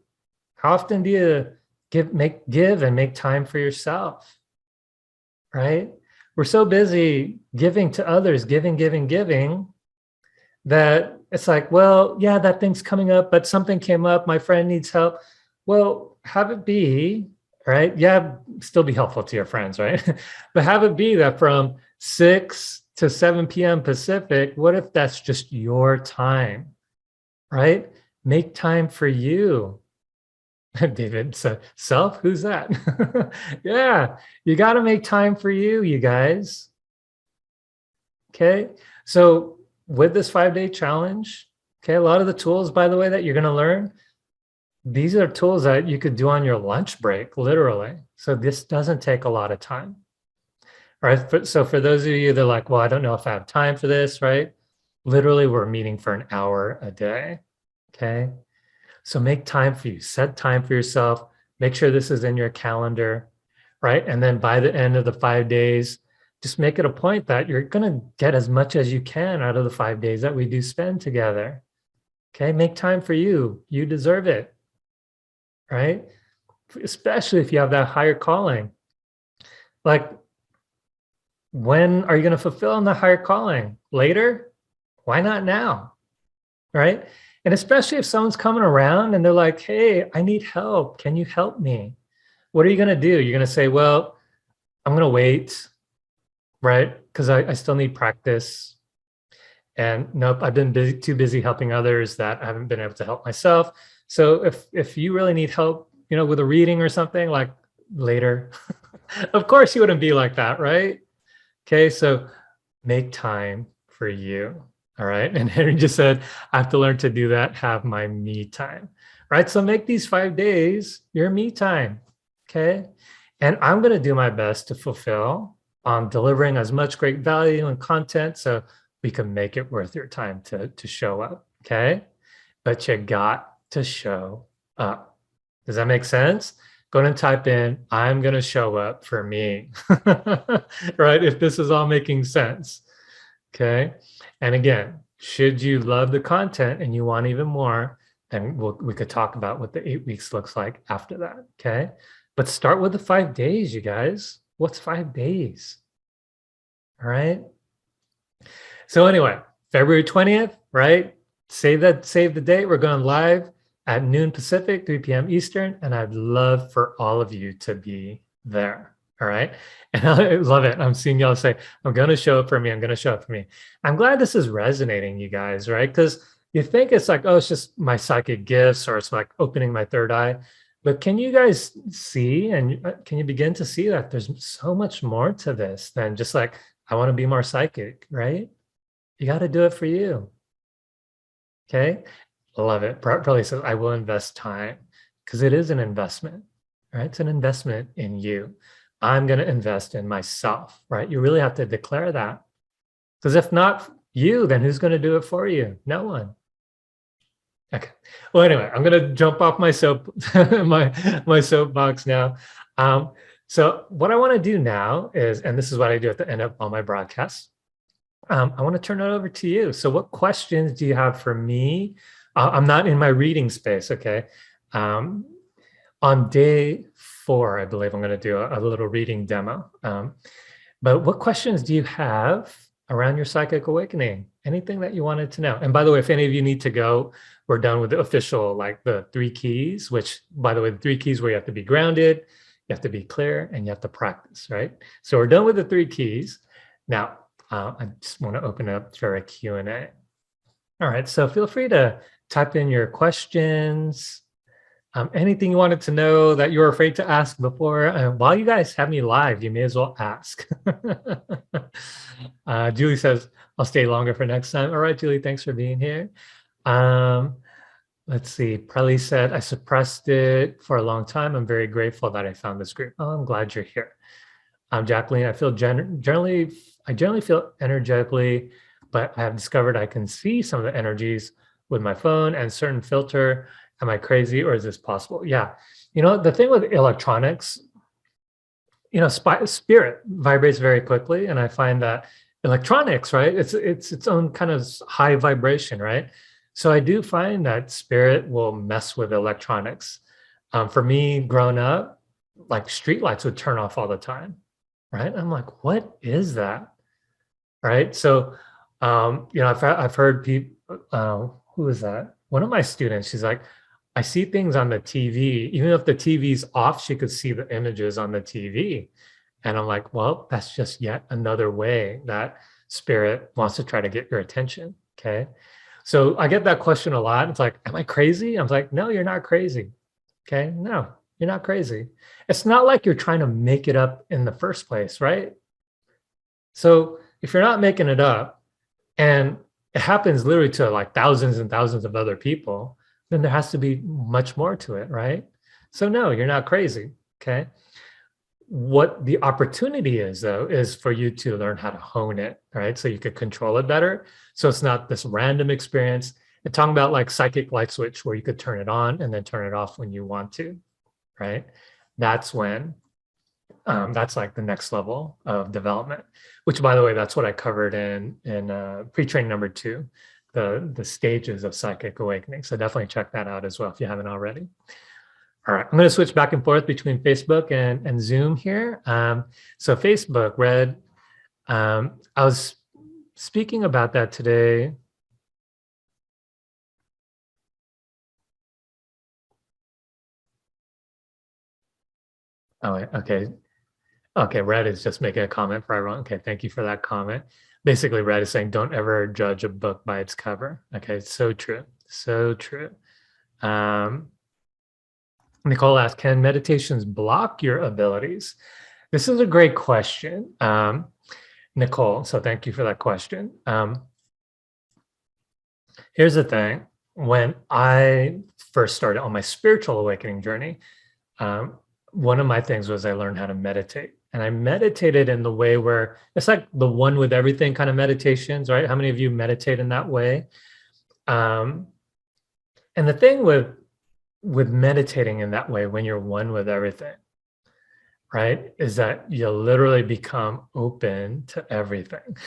Speaker 1: How often do you give and make time for yourself, right? We're so busy giving to others, giving, that it's like, well, yeah, that thing's coming up, but something came up, my friend needs help. Well, have it be, right? Yeah, still be helpful to your friends, right? But have it be that from 6 to 7 p.m. Pacific, what if that's just your time, right? Make time for you. David said, self, who's that? Yeah, you got to make time for you guys. Okay, so with this 5-day challenge, okay, a lot of the tools, by the way, that you're going to learn, these are tools that you could do on your lunch break, literally. So this doesn't take a lot of time, right? So for those of you that are like, well, I don't know if I have time for this, right? Literally, we're meeting for an hour a day, okay? So make time for you, set time for yourself, make sure this is in your calendar, right? And then by the end of the 5 days, just make it a point that you're going to get as much as you can out of the 5 days that we do spend together. Okay, make time for you. You deserve it, right? Especially if you have that higher calling. Like, when are you going to fulfill in the higher calling? Later? Why not now? Right? And especially if someone's coming around and they're like, hey, I need help. Can you help me? What are you going to do? You're going to say, well, I'm going to wait, right? Because I still need practice. And nope, I've been too busy helping others that I haven't been able to help myself. So if you really need help, with a reading or something, like, later, of course you wouldn't be like that, right? Okay, so make time for you. All right. And Henry just said, I have to learn to do that, have my me time. Right. So make these 5 days your me time. Okay. And I'm going to do my best to fulfill on delivering as much great value and content so we can make it worth your time to show up. Okay. But you got to show up. Does that make sense? Go ahead and type in, I'm going to show up for me. Right. If this is all making sense. Okay. And again, should you love the content and you want even more, then we could talk about what the 8 weeks looks like after that. Okay. But start with the 5 days, you guys. What's 5 days? All right. So anyway, February 20th, right? Save the date. We're going live at noon Pacific, 3 p.m. Eastern. And I'd love for all of you to be there. All right. And I love it. I'm seeing y'all say, I'm going to show up for me. I'm going to show up for me. I'm glad this is resonating, you guys, right? Because you think it's like, oh, it's just my psychic gifts or it's like opening my third eye. But can you guys see and can you begin to see that there's so much more to this than just like, I want to be more psychic, right? You got to do it for you. Okay. Love it. Probably says, I will invest time because it is an investment, right? It's an investment in you. I'm going to invest in myself, right? You really have to declare that. Because if not you, then who's going to do it for you? No one. Okay. Well, anyway, I'm going to jump off my my soapbox now. So what I want to do now is, and this is what I do at the end of all my broadcasts, I want to turn it over to you. So what questions do you have for me? I'm not in my reading space, okay? On day 4, I believe I'm going to do a little reading demo. But what questions do you have around your psychic awakening? Anything that you wanted to know? And by the way, if any of you need to go, we're done with the official, like the 3 keys, which, by the way, the 3 keys where you have to be grounded, you have to be clear, and you have to practice, right? So we're done with the 3 keys. Now, I just want to open up for a Q&A. All right, so feel free to type in your questions, anything you wanted to know that you were afraid to ask before. While you guys have me live, you may as well ask. Julie says, I'll stay longer for next time. All right, Julie, thanks for being here. Let's see, Preli said, I suppressed it for a long time. I'm very grateful that I found this group. Oh, I'm glad you're here. Jacqueline, I feel generally feel energetically, but I have discovered I can see some of the energies with my phone and certain filter. Am I crazy or is this possible? Yeah. The thing with electronics, spirit vibrates very quickly. And I find that electronics, right? It's its own kind of high vibration, right? So I do find that spirit will mess with electronics. For me, growing up, like streetlights would turn off all the time, right? I'm like, what is that? Right? So, I've heard people, who is that? One of my students, she's like, I see things on the TV, even if the TV's off, she could see the images on the TV. And I'm like, well, that's just yet another way that spirit wants to try to get your attention. Okay. So I get that question a lot. It's like, am I crazy? I'm like, no, you're not crazy. Okay. No, you're not crazy. It's not like you're trying to make it up in the first place, right? So if you're not making it up and it happens literally to like thousands and thousands of other people, then there has to be much more to it, right? So no, you're not crazy, okay? What the opportunity is, though, is for you to learn how to hone it, right? So you could control it better. So it's not this random experience. I'm talking about like psychic light switch where you could turn it on and then turn it off when you want to, right? That's when That's like the next level of development, which, by the way, that's what I covered in pre-training number 2, the stages of psychic awakening. So definitely check that out as well if you haven't already. All right, I'm going to switch back and forth between Facebook and Zoom here. So Facebook, Red, I was speaking about that today. Oh, okay. Okay, Red is just making a comment for everyone. Okay, thank you for that comment. Basically, Red is saying, don't ever judge a book by its cover. Okay, so true, so true. Nicole asked, can meditations block your abilities? This is a great question, Nicole, so thank you for that question. Here's the thing. When I first started on my spiritual awakening journey, one of my things was I learned how to meditate. And I meditated in the way where it's like the one with everything kind of meditations, right? How many of you meditate in that way? And the thing with meditating in that way, when you're one with everything, right, is that you literally become open to everything.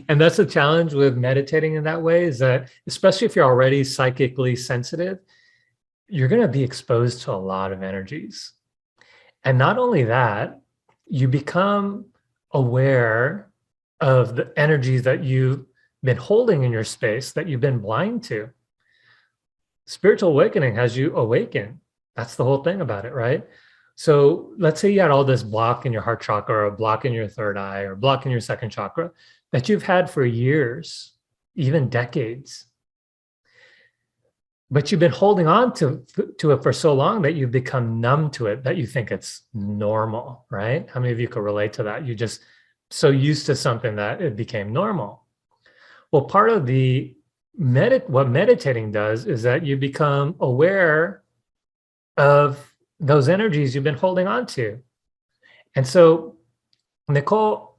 Speaker 1: And that's the challenge with meditating in that way, is that especially if you're already psychically sensitive, you're going to be exposed to a lot of energies. And not only that, you become aware of the energies that you've been holding in your space that you've been blind to. Spiritual awakening has you awaken. That's the whole thing about it, right? So let's say you had all this block in your heart chakra, or a block in your third eye, or block in your second chakra that you've had for years, even decades. But you've been holding on to it for so long that you've become numb to it, that you think it's normal, right? How many of you could relate to that? You just so used to something that it became normal. Well, part of the what meditating does is that you become aware of those energies you've been holding on to. And so, Nicole,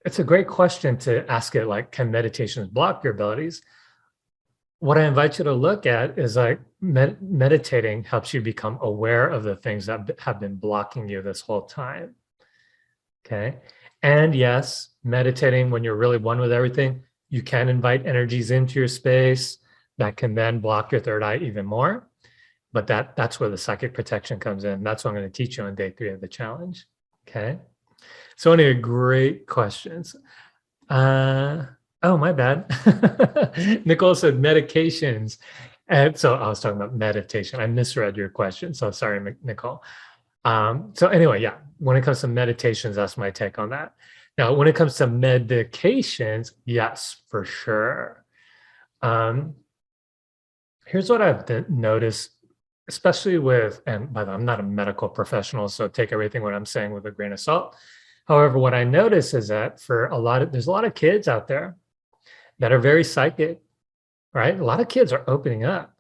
Speaker 1: it's a great question to ask it, like, can meditations block your abilities? What I invite you to look at is like meditating helps you become aware of the things that have been blocking you this whole time. Okay. And yes, meditating when you're really one with everything, you can invite energies into your space that can then block your third eye even more. But that's where the psychic protection comes in. That's what I'm going to teach you on day 3 of the challenge. Okay. So anyway, great questions. Oh, my bad. Nicole said medications. And so I was talking about meditation. I misread your question. So sorry, Nicole. So anyway, yeah, when it comes to meditations, that's my take on that. Now, when it comes to medications, yes, for sure. Here's what I've noticed, especially with, and by the way, I'm not a medical professional, so take everything what I'm saying with a grain of salt. However, what I notice is that for there's a lot of kids out there that are very psychic, right? A lot of kids are opening up.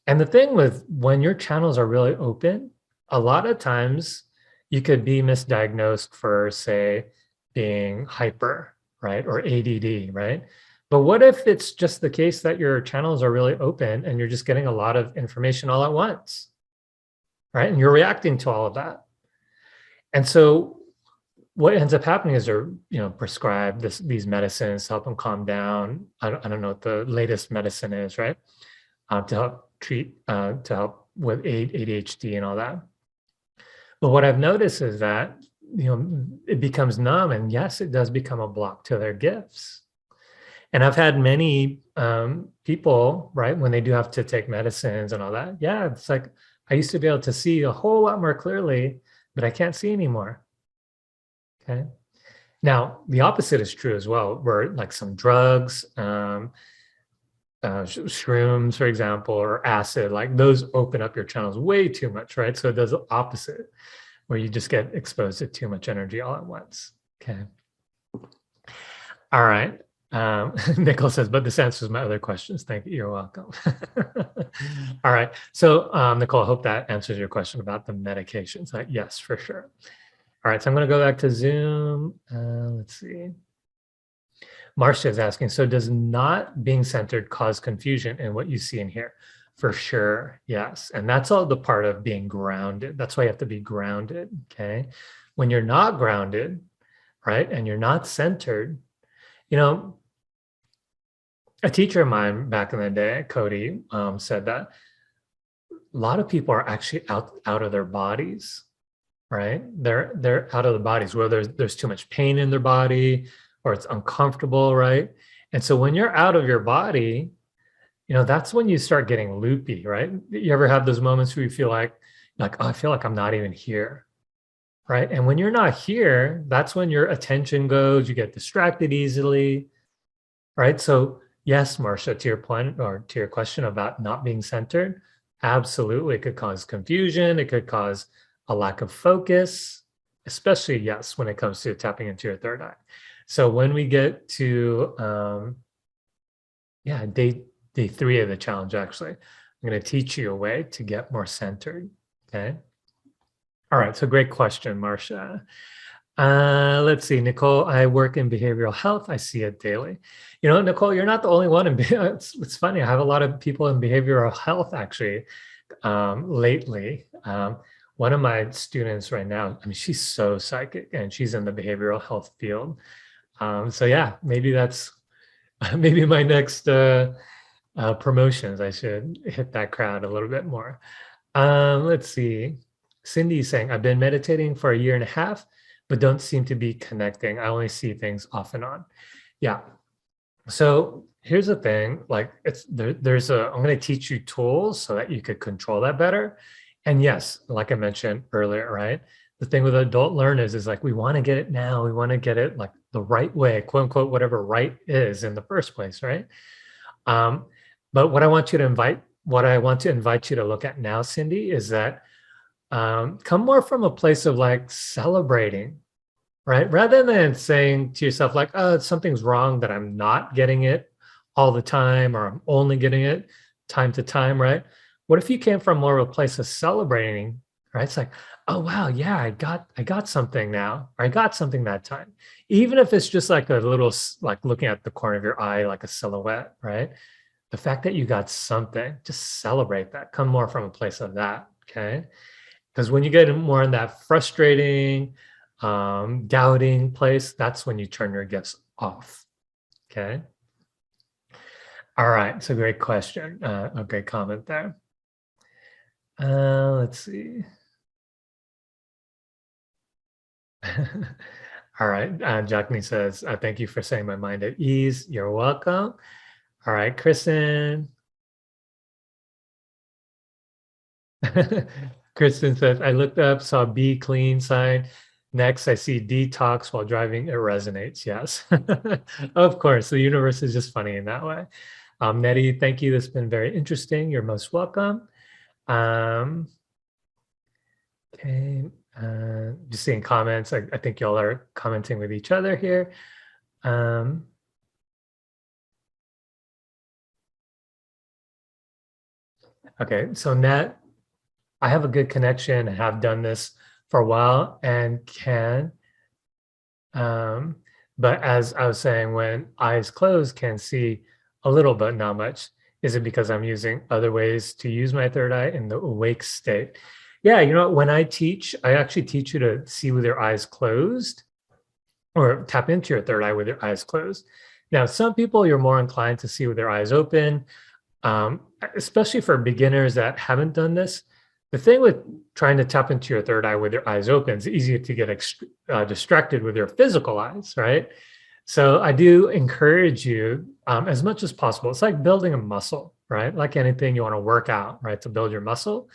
Speaker 1: And the thing with when your channels are really open, a lot of times you could be misdiagnosed for, say, being hyper, right? Or ADD, right? But what if it's just the case that your channels are really open and you're just getting a lot of information all at once, right? And you're reacting to all of that. And so what ends up happening is they're, prescribe these medicines to help them calm down. I don't know what the latest medicine is, right? To help treat, to help with ADHD and all that. But what I've noticed is that, it becomes numb, and yes, it does become a block to their gifts. And I've had many people, right, when they do have to take medicines and all that. Yeah, it's like, I used to be able to see a whole lot more clearly, but I can't see anymore. Okay. Now, the opposite is true as well, where like some drugs, shrooms, for example, or acid, like those open up your channels way too much, right? So it does the opposite, where you just get exposed to too much energy all at once. Okay. All right. Nicole says, but this answers my other questions. Thank you. You're welcome. All right. So, Nicole, I hope that answers your question about the medications. Yes, for sure. All right. So I'm going to go back to Zoom. Let's see. Marcia is asking, so does not being centered cause confusion in what you see and hear? For sure. Yes. And that's all the part of being grounded. That's why you have to be grounded. Okay. When you're not grounded, right, and you're not centered, you know, a teacher of mine back in the day, Cody, said that a lot of people are actually out of their bodies, right? They're out of the bodies where there's too much pain in their body or it's uncomfortable, right? And so when you're out of your body, that's when you start getting loopy, right? You ever have those moments where you feel like, oh, I feel like I'm not even here, right? And when you're not here, that's when your attention goes, you get distracted easily, right? So yes, Marcia, to your point or to your question about not being centered, absolutely, it could cause confusion. It could cause a lack of focus, especially, yes, when it comes to tapping into your third eye. So when we get to, day 3 of the challenge, actually, I'm going to teach you a way to get more centered. Okay. All right. So great question, Marcia. Let's see, Nicole, I work in behavioral health. I see it daily. Nicole, you're not the only one. It's funny. I have a lot of people in behavioral health actually lately. One of my students right now, I mean, she's so psychic and she's in the behavioral health field. So yeah, maybe that's maybe my next promotions. I should hit that crowd a little bit more. Let's see. Cindy's saying, I've been meditating for 1.5 years, but don't seem to be connecting. I only see things off and on. Yeah. So here's the thing, like I'm going to teach you tools so that you could control that better. And yes, like I mentioned earlier, right? The thing with adult learners is like, we want to get it now. We want to get it like the right way, quote unquote, whatever right is in the first place, right? But what I want to invite you to look at now, Cindy, is that come more from a place of like celebrating, right? Rather than saying to yourself like, oh, something's wrong that I'm not getting it all the time, or I'm only getting it time to time, right? What if you came from more of a place of celebrating, right? It's like, oh wow, yeah, I got something now, or I got something that time. Even if it's just like a little, like looking at the corner of your eye, like a silhouette, right? The fact that you got something, just celebrate that. Come more from a place of that, okay? Because when you get more in that frustrating, doubting place, that's when you turn your gifts off, okay? All right, so great question, a great comment there. Let's see. All right, Jackney says, thank you for setting my mind at ease. You're welcome. All right, Kristen. Kristen says, I looked up, saw be clean sign. Next, I see detox while driving. It resonates. Yes, of course. The universe is just funny in that way. Nettie, thank you. This has been very interesting. You're most welcome. Okay, just seeing comments. I think y'all are commenting with each other here. Okay, so Nat, I have a good connection and have done this for a while and can. But as I was saying, when eyes closed, can see a little but not much. Is it because I'm using other ways to use my third eye in the awake state? Yeah, when I teach, I actually teach you to see with your eyes closed or tap into your third eye with your eyes closed. Now, some people you're more inclined to see with their eyes open, especially for beginners that haven't done this. The thing with trying to tap into your third eye with your eyes open, it's easier to get distracted with your physical eyes, right? So I do encourage you as much as possible. It's like building a muscle, right? Like anything you want to work out, right? To build your muscle.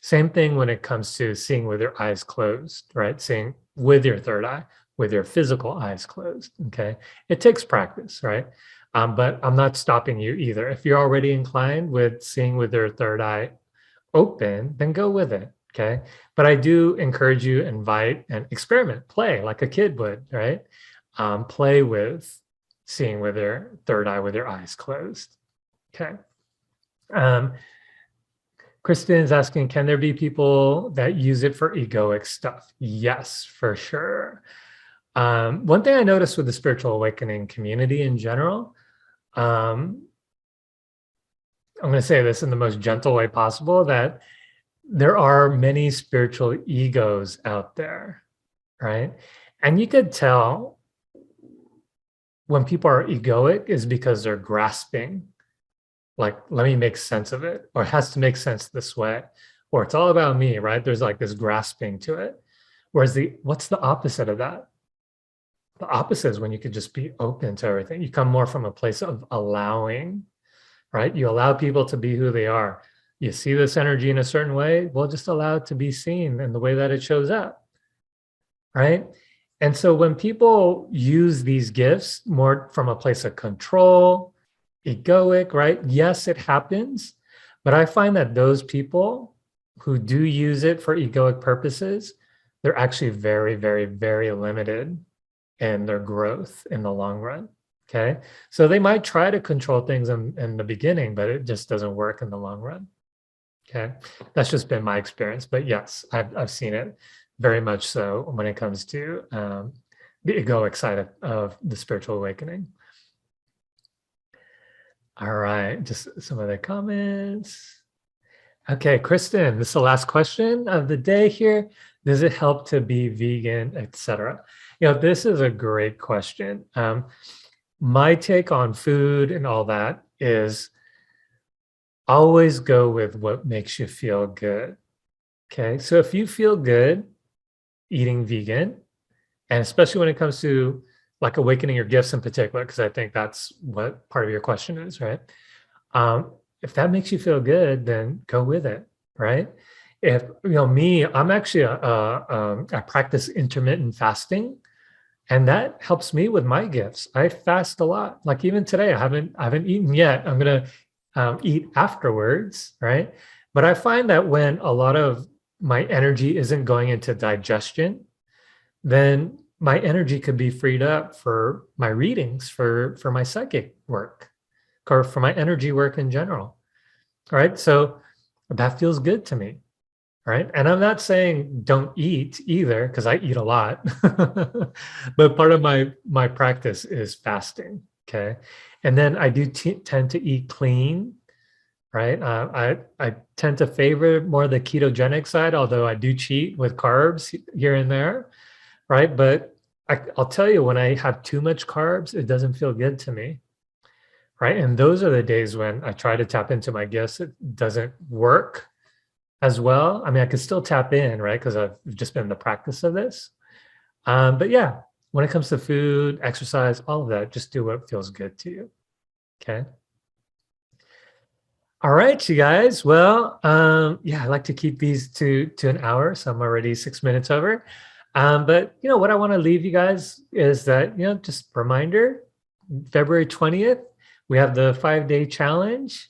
Speaker 1: Same thing when it comes to seeing with your eyes closed, right? Seeing with your third eye, with your physical eyes closed, okay? It takes practice, right? But I'm not stopping you either. If you're already inclined with seeing with your third eye open, then go with it, okay? But I do encourage you, invite and experiment, play like a kid would, right? Play with seeing with your third eye with your eyes closed, okay? Kristen is asking, can there be people that use it for egoic stuff? Yes, for sure. One thing I noticed with the spiritual awakening community in general, a I'm going to say this in the most gentle way possible, that there are many spiritual egos out there, right? And you could tell when people are egoic is because they're grasping, like, let me make sense of it, or it has to make sense this way, or it's all about me, right? There's like this grasping to it. Whereas what's the opposite of that? The opposite is when you could just be open to everything. You come more from a place of allowing, right? You allow people to be who they are. You see this energy in a certain way, well, just allow it to be seen in the way that it shows up, right? And so when people use these gifts more from a place of control, egoic, right? Yes, it happens. But I find that those people who do use it for egoic purposes, they're actually very, very, very limited in their growth in the long run. Okay. So they might try to control things in the beginning, but it just doesn't work in the long run. Okay. That's just been my experience. But yes, I've seen it very much so when it comes to the egoic side of the spiritual awakening. All right. Just some of the comments. Okay, Kristen, this is the last question of the day here. Does it help to be vegan, etc.? This is a great question. My take on food and all that is always go with what makes you feel good. Okay, so if you feel good eating vegan, and especially when it comes to like awakening your gifts in particular, because I think that's what part of your question is, right? If that makes you feel good, then go with it, right? If me, I'm actually I practice intermittent fasting, and that helps me with my gifts. I fast a lot. Like even today, I haven't eaten yet. I'm gonna eat afterwards, right? But I find that when a lot of my energy isn't going into digestion, then my energy could be freed up for my readings, for my psychic work, or for my energy work in general. All right. So that feels good to me. Right. And I'm not saying don't eat either, because I eat a lot. But part of my practice is fasting. Okay. And then I do tend to eat clean. Right. I tend to favor more the ketogenic side, although I do cheat with carbs here and there. Right. But I'll tell you, when I have too much carbs, it doesn't feel good to me. Right. And those are the days when I try to tap into my gifts. It doesn't work as well. I mean, I could still tap in, right? Because I've just been in the practice of this. But yeah, when it comes to food, exercise, all of that, just do what feels good to you. Okay. All right, you guys. Well, yeah, I like to keep these to an hour, so I'm already 6 minutes over. But what I want to leave you guys is that just reminder, February 20th, we have the 5-day challenge.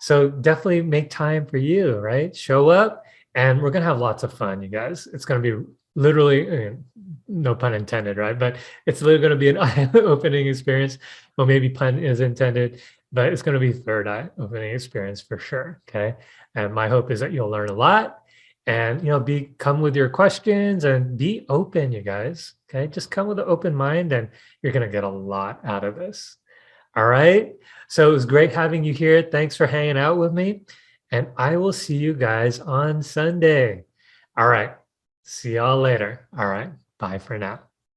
Speaker 1: So definitely make time for you, right? Show up, and we're gonna have lots of fun, you guys. It's gonna be literally, no pun intended, right? But it's literally gonna be an eye-opening experience. Well, maybe pun is intended, but it's gonna be third eye opening experience for sure. Okay. And my hope is that you'll learn a lot, and come with your questions and be open, you guys. Okay. Just come with an open mind, and you're gonna get a lot out of this. All right. So it was great having you here. Thanks for hanging out with me. And I will see you guys on Sunday. All right. See y'all later. All right. Bye for now.